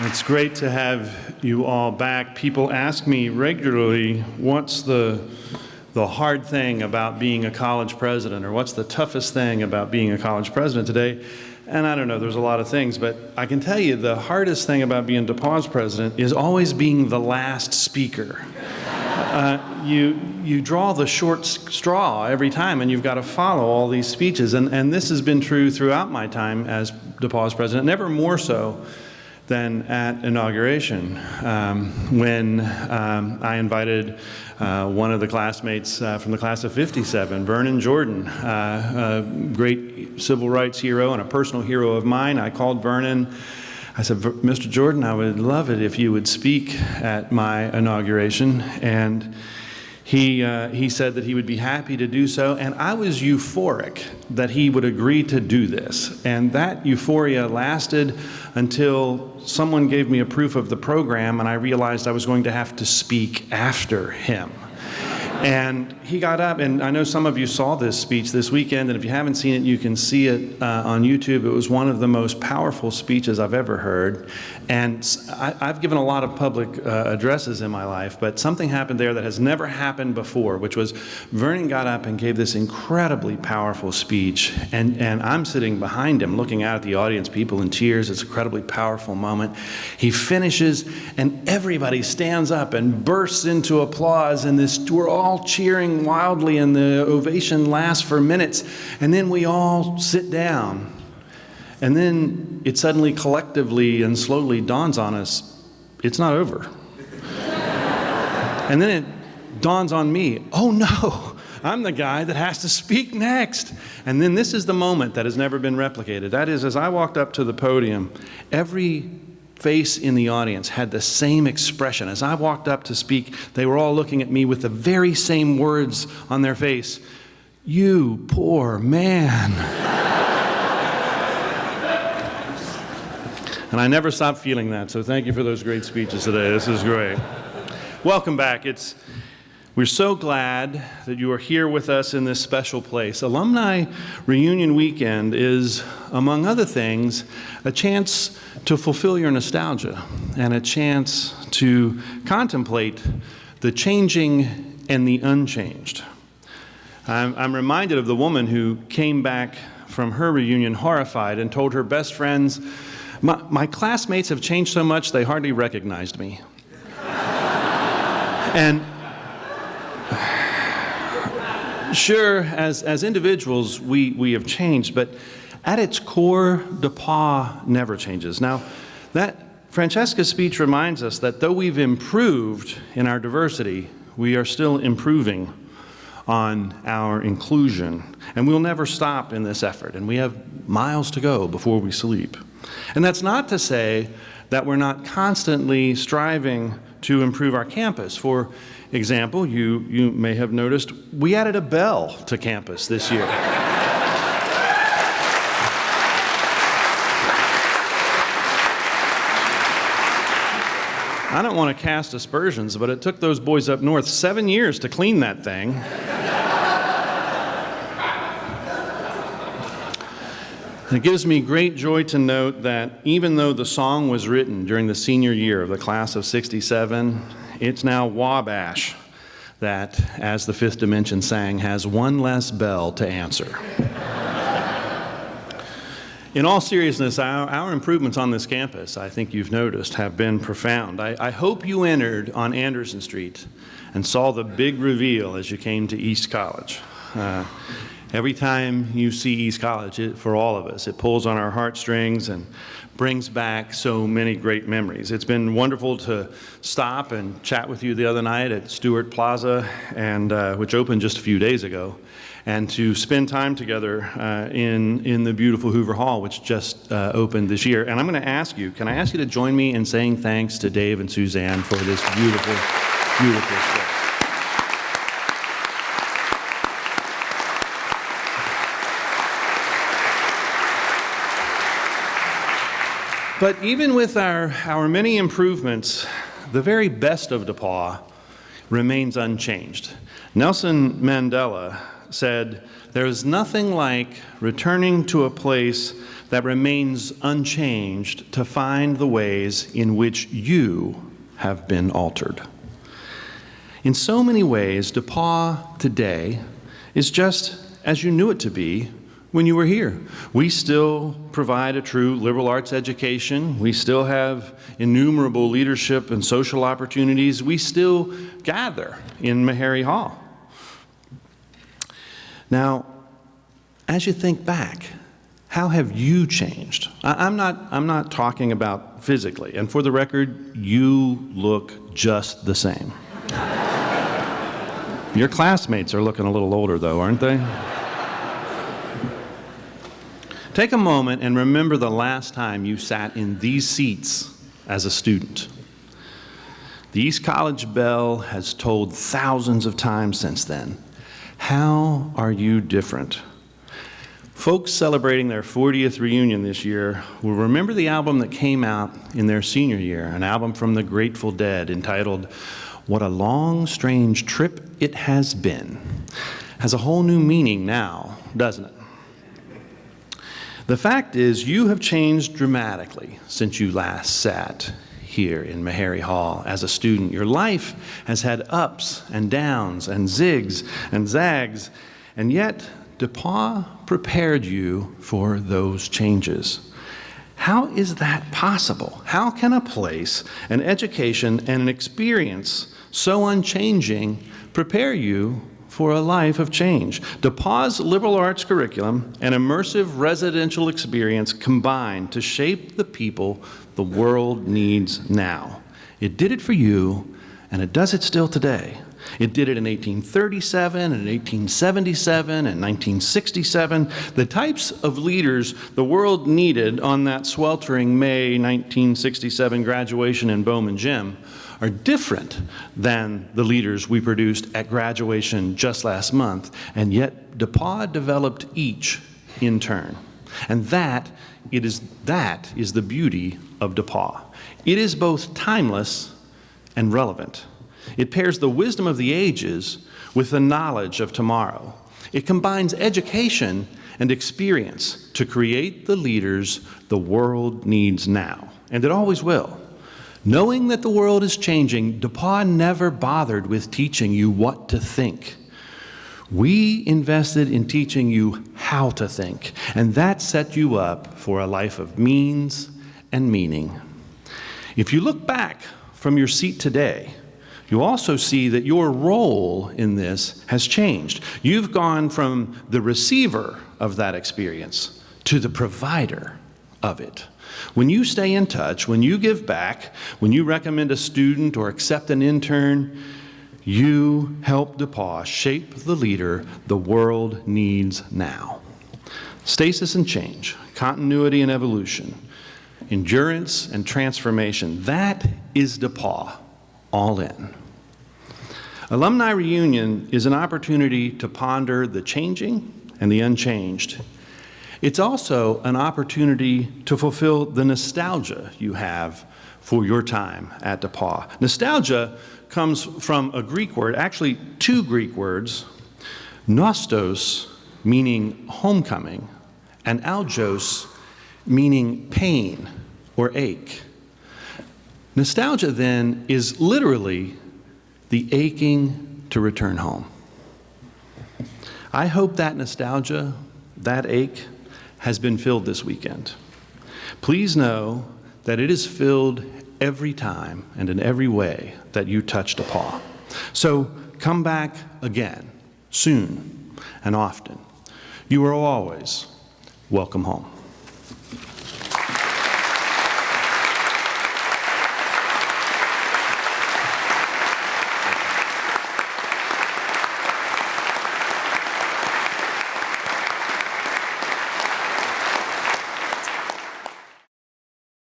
It's great to have you all back. People ask me regularly, what's the hard thing about being a college president, or what's the toughest thing about being a college president today? And I don't know, there's a lot of things, but I can tell you the hardest thing about being DePauw's president is always being the last speaker. You draw the short straw every time, and you've got to follow all these speeches. And this has been true throughout my time as DePauw's president, never more so than at inauguration, when I invited one of the classmates from the class of '57, Vernon Jordan, a great civil rights hero and a personal hero of mine. I called Vernon. I said, Mr. Jordan, I would love it if you would speak at my inauguration. And he said that he would be happy to do so, and I was euphoric that he would agree to do this. And that euphoria lasted until someone gave me a proof of the program, and I realized I was going to have to speak after him. And he got up, and I know some of you saw this speech this weekend, and if you haven't seen it, you can see it on YouTube. It was one of the most powerful speeches I've ever heard. And I've given a lot of public addresses in my life, but something happened there that has never happened before, which was Vernon got up and gave this incredibly powerful speech, and I'm sitting behind him looking out at the audience, people in tears. It's an incredibly powerful moment. He finishes, and everybody stands up and bursts into applause, and we're all cheering wildly, and the ovation lasts for minutes, and then we all sit down. And then it suddenly collectively and slowly dawns on us, it's not over. And then it dawns on me, oh no, I'm the guy that has to speak next. And then this is the moment that has never been replicated. That is, as I walked up to the podium, every face in the audience had the same expression. As I walked up to speak, they were all looking at me with the very same words on their face. You poor man. And I never stopped feeling that, so thank you for those great speeches today. This is great. Welcome back. We're so glad that you are here with us in this special place. Alumni Reunion Weekend is, among other things, a chance to fulfill your nostalgia and a chance to contemplate the changing and the unchanged. I'm reminded of the woman who came back from her reunion horrified and told her best friends, my classmates have changed so much they hardly recognized me. And sure, as individuals, we have changed, but at its core, DePauw never changes. Now, that Francesca's speech reminds us that though we've improved in our diversity, we are still improving on our inclusion. And we'll never stop in this effort, and we have miles to go before we sleep. And that's not to say that we're not constantly striving to improve our campus. For example, you may have noticed we added a bell to campus this year. I don't want to cast aspersions, but it took those boys up north 7 years to clean that thing. It gives me great joy to note that even though the song was written during the senior year of the class of '67, it's now Wabash that, as the Fifth Dimension sang, has one less bell to answer. In all seriousness, our improvements on this campus, I think you've noticed, have been profound. I hope you entered on Anderson Street and saw the big reveal as you came to East College. Every time you see East College, for all of us, it pulls on our heartstrings and brings back so many great memories. It's been wonderful to stop and chat with you the other night at Stewart Plaza, and which opened just a few days ago, and to spend time together in the beautiful Hoover Hall, which just opened this year. And I'm going to ask you, can I ask you to join me in saying thanks to Dave and Suzanne for this beautiful, beautiful space? But even with our many improvements, the very best of DePauw remains unchanged. Nelson Mandela said, "There is nothing like returning to a place that remains unchanged to find the ways in which you have been altered." In so many ways, DePauw today is just as you knew it to be when you were here. We still provide a true liberal arts education. We still have innumerable leadership and social opportunities. We still gather in Meharry Hall. Now, as you think back, how have you changed? I'm not talking about physically, and for the record, you look just the same. Your classmates are looking a little older, though, aren't they? Take a moment and remember the last time you sat in these seats as a student. The East College bell has tolled thousands of times since then. How are you different? Folks celebrating their 40th reunion this year will remember the album that came out in their senior year, an album from the Grateful Dead entitled "What a Long, Strange Trip It Has Been." Has a whole new meaning now, doesn't it? The fact is, you have changed dramatically since you last sat here in Meharry Hall as a student. Your life has had ups and downs and zigs and zags, and yet DePauw prepared you for those changes. How is that possible? How can a place, an education, and an experience so unchanging prepare you for a life of change? DePauw's liberal arts curriculum and immersive residential experience combine to shape the people the world needs now. It did it for you, and it does it still today. It did it in 1837 and 1877 and 1967. The types of leaders the world needed on that sweltering May 1967 graduation in Bowman Gym are different than the leaders we produced at graduation just last month, and yet DePauw developed each in turn. And that is the beauty of DePauw. It is both timeless and relevant. It pairs the wisdom of the ages with the knowledge of tomorrow. It combines education and experience to create the leaders the world needs now, and it always will. Knowing that the world is changing, DePauw never bothered with teaching you what to think. We invested in teaching you how to think, and that set you up for a life of means and meaning. If you look back from your seat today, you also see that your role in this has changed. You've gone from the receiver of that experience to the provider of it. When you stay in touch, when you give back, when you recommend a student or accept an intern, you help DePauw shape the leader the world needs now. Stasis and change, continuity and evolution, endurance and transformation, that is DePauw, all in. Alumni Reunion is an opportunity to ponder the changing and the unchanged. It's also an opportunity to fulfill the nostalgia you have for your time at DePauw. Nostalgia comes from a Greek word, actually two Greek words, nostos, meaning homecoming, and algos, meaning pain or ache. Nostalgia, then, is literally the aching to return home. I hope that nostalgia, that ache, has been filled this weekend. Please know that it is filled every time and in every way that you touch DePauw. So come back again, soon and often. You are always welcome home.